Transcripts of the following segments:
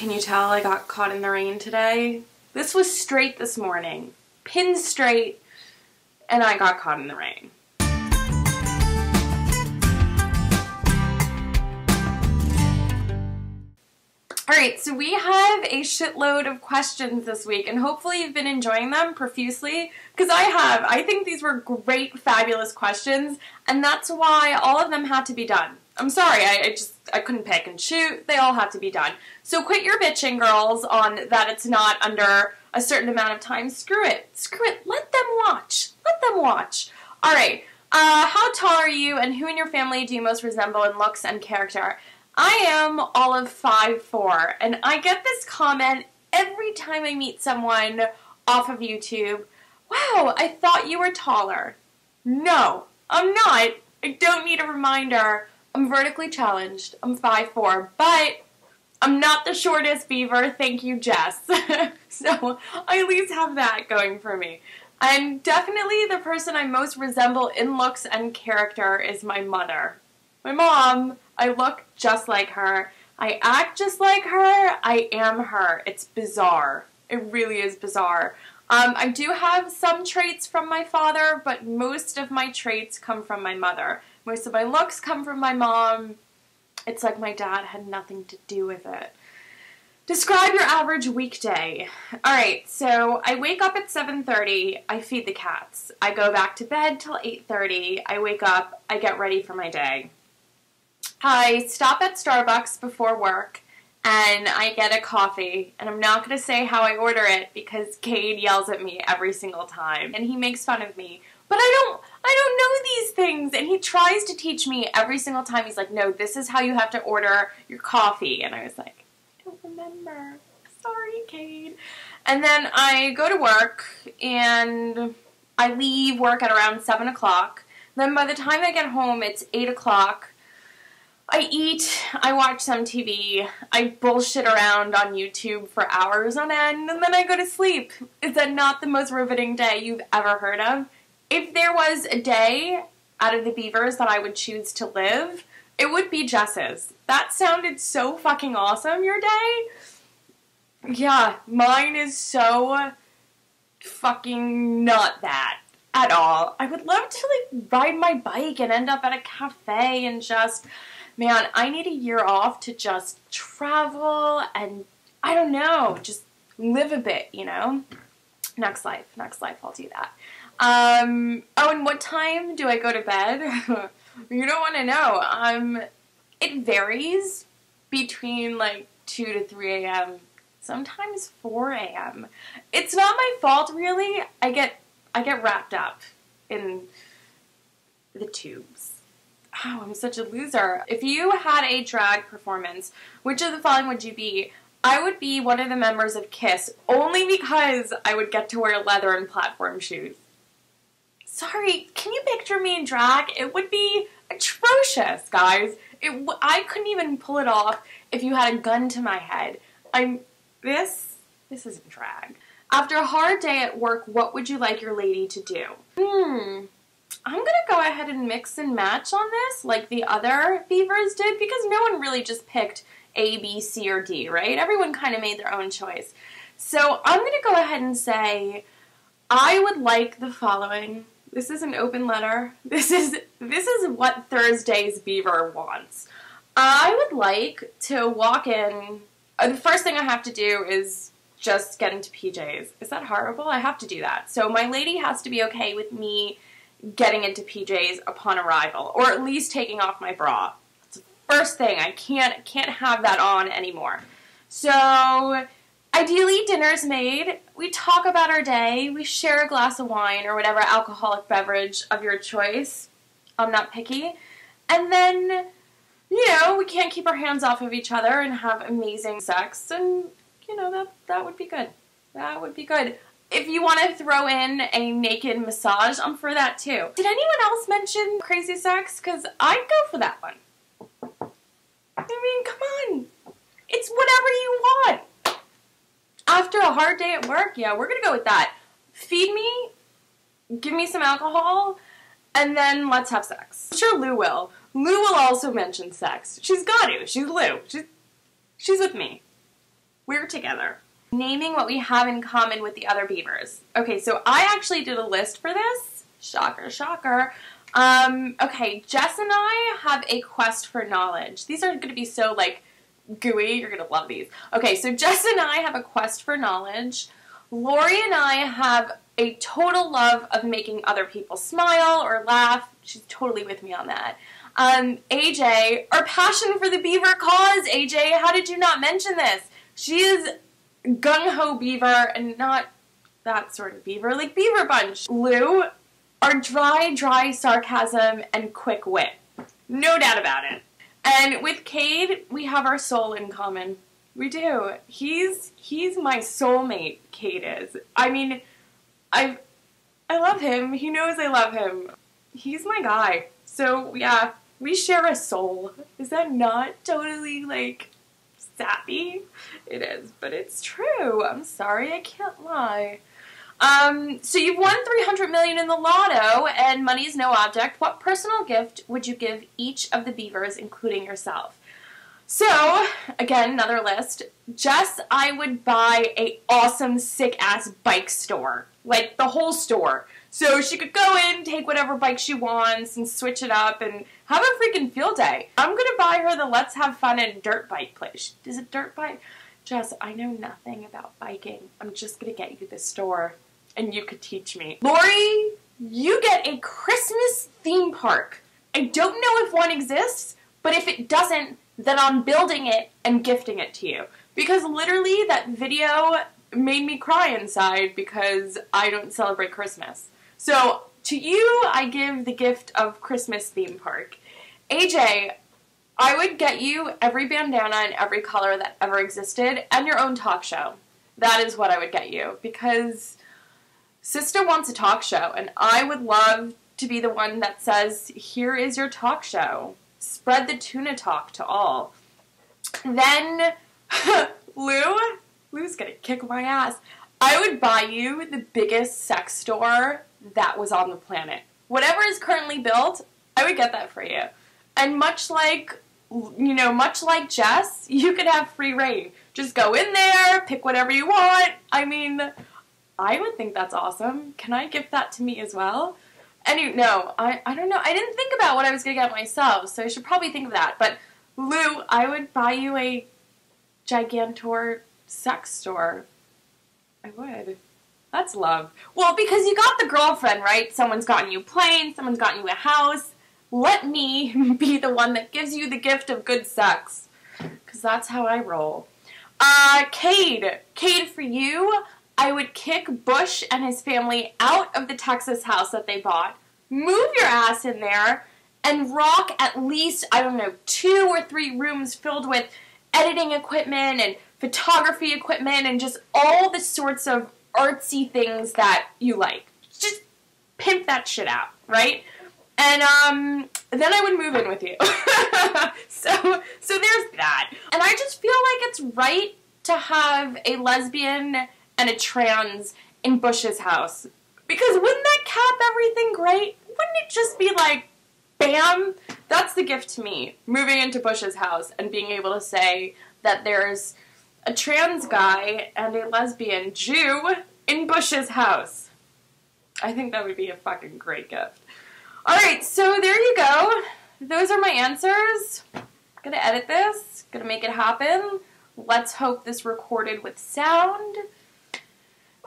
Can you tell I got caught in the rain today? This was straight this morning. Pin straight, and I got caught in the rain. Alright, so we have a shitload of questions this week, and hopefully you've been enjoying them profusely, because I have. I think these were great, fabulous questions, and that's why all of them had to be done. I'm sorry, I couldn't pick and shoot. They all have to be done. So quit your bitching, girls, on that it's not under a certain amount of time. Screw it. Screw it. Let them watch. Let them watch. Alright, how tall are you, and who in your family do you most resemble in looks and character? I am all of 5'4", and I get this comment every time I meet someone off of YouTube. Wow, I thought you were taller. No, I'm not. I don't need a reminder. I'm vertically challenged. I'm 5'4", but I'm not the shortest beaver, thank you, Jess. So I at least have that going for me. And definitely the person I most resemble in looks and character is my mother. My mom. I look just like her. I act just like her. I am her. It's bizarre. It really is bizarre. I do have some traits from my father, but most of my traits come from my mother. Most of my looks come from my mom. It's like my dad had nothing to do with it. Describe your average weekday. Alright, so I wake up at 7:30. I feed the cats. I go back to bed till 8:30. I wake up. I get ready for my day. I stop at Starbucks before work, and I get a coffee, and I'm not going to say how I order it because Kade yells at me every single time, and he makes fun of me. But I don't know these things, and he tries to teach me every single time. He's like, no, this is how you have to order your coffee, and I was like, I don't remember. Sorry, Kade. And then I go to work, and I leave work at around 7 o'clock. Then by the time I get home, it's 8 o'clock. I eat, I watch some TV, I bullshit around on YouTube for hours on end, and then I go to sleep. Is that not the most riveting day you've ever heard of? If there was a day out of the beavers that I would choose to live, it would be Jess's. That sounded so fucking awesome, your day? Yeah, mine is so fucking not that at all. I would love to, like, ride my bike and end up at a cafe and just... Man, I need a year off to just travel and, I don't know, just live a bit, you know? Next life, I'll do that. Oh, and what time do I go to bed? You don't want to know. It varies between, like, 2 to 3 a.m., sometimes 4 a.m. It's not my fault, really. I get wrapped up in the tubes. Oh, I'm such a loser. If you had a drag performance, which of the following would you be? I would be one of the members of KISS, only because I would get to wear leather and platform shoes. Sorry, can you picture me in drag? It would be atrocious, guys. I couldn't even pull it off if you had a gun to my head. This isn't drag. After a hard day at work, what would you like your lady to do? I'm going to go ahead and mix and match on this like the other beavers did because no one really just picked A, B, C, or D, right? Everyone kind of made their own choice. So I'm going to go ahead and say I would like the following. This is an open letter. This is what Thursday's beaver wants. I would like to walk in. The first thing I have to do is just get into PJs. Is that horrible? I have to do that. So my lady has to be okay with me getting into PJs upon arrival, or at least taking off my bra. It's the first thing. I can't have that on anymore. So, ideally, dinner's made. We talk about our day. We share a glass of wine or whatever alcoholic beverage of your choice. I'm not picky. And then, you know, we can't keep our hands off of each other and have amazing sex, and, you know, that would be good. That would be good. If you want to throw in a naked massage, I'm for that too. Did anyone else mention crazy sex? Because I'd go for that one. I mean, come on. It's whatever you want. After a hard day at work, yeah, we're going to go with that. Feed me, give me some alcohol, and then let's have sex. I'm sure Lou will. Lou will also mention sex. She's got to. She's Lou. She's with me. We're together. Naming what we have in common with the other beavers. Okay, so I actually did a list for this. Shocker, shocker. Okay, Jess and I have a quest for knowledge. These are going to be so, like, gooey. You're going to love these. Okay, so Jess and I have a quest for knowledge. Lori and I have a total love of making other people smile or laugh. She's totally with me on that. AJ, our passion for the beaver cause. AJ, how did you not mention this? She is gung-ho beaver and not that sort of beaver, like beaverbunch. Lou, our dry sarcasm and quick wit. No doubt about it. And with Kade, we have our soul in common. We do. He's my soulmate, Kade is. I mean, I love him. He knows I love him. He's my guy. So, yeah, we share a soul. Is that not totally, like, sappy? It is, but it's true. I'm sorry, I can't lie. So you've won $300 million in the lotto, and money is no object. What personal gift would you give each of the beavers, including yourself? So, again, another list. Jess, I would buy a awesome, sick-ass bike store. Like, the whole store. So she could go in, take whatever bike she wants, and switch it up, and have a freaking field day. I'm gonna buy her the Let's Have Fun and Dirt Bike place. Is it dirt bike? Jess, I know nothing about biking. I'm just gonna get you the store, and you could teach me. Lori, you get a Christmas theme park. I don't know if one exists, but if it doesn't, then I'm building it and gifting it to you. Because literally that video made me cry inside because I don't celebrate Christmas. So to you, I give the gift of Christmas theme park. AJ, I would get you every bandana in every color that ever existed and your own talk show. That is what I would get you because Sister wants a talk show and I would love to be the one that says, here is your talk show. Spread the tuna talk to all. Then, Lou's gonna kick my ass. I would buy you the biggest sex store that was on the planet. Whatever is currently built, I would get that for you. And much like Jess, you could have free reign. Just go in there, pick whatever you want. I mean, I would think that's awesome. Can I gift that to me as well? No, I don't know. I didn't think about what I was going to get myself, so I should probably think of that. But, Lou, I would buy you a Gigantor sex store. I would. That's love. Well, because you got the girlfriend, right? Someone's gotten you planes, someone's gotten you a house. Let me be the one that gives you the gift of good sex. Because that's how I roll. Kade. Kade, for you, I would kick Bush and his family out of the Texas house that they bought, move your ass in there, and rock at least, I don't know, 2 or 3 rooms filled with editing equipment and photography equipment and just all the sorts of artsy things that you like. Just pimp that shit out, right? And then I would move in with you. so there's that. And I just feel like it's right to have a lesbian and a trans in Bush's house. Because wouldn't that cap everything great? Wouldn't it just be like, bam? That's the gift to me, moving into Bush's house and being able to say that there's a trans guy and a lesbian Jew in Bush's house. I think that would be a fucking great gift. Alright, so there you go. Those are my answers. Gonna edit this, gonna make it happen. Let's hope this recorded with sound.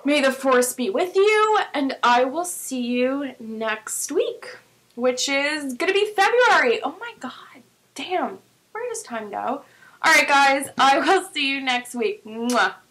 May the force be with you, and I will see you next week, which is gonna be February. Oh my god, damn, where does time go? Alright guys, I will see you next week. Mwah.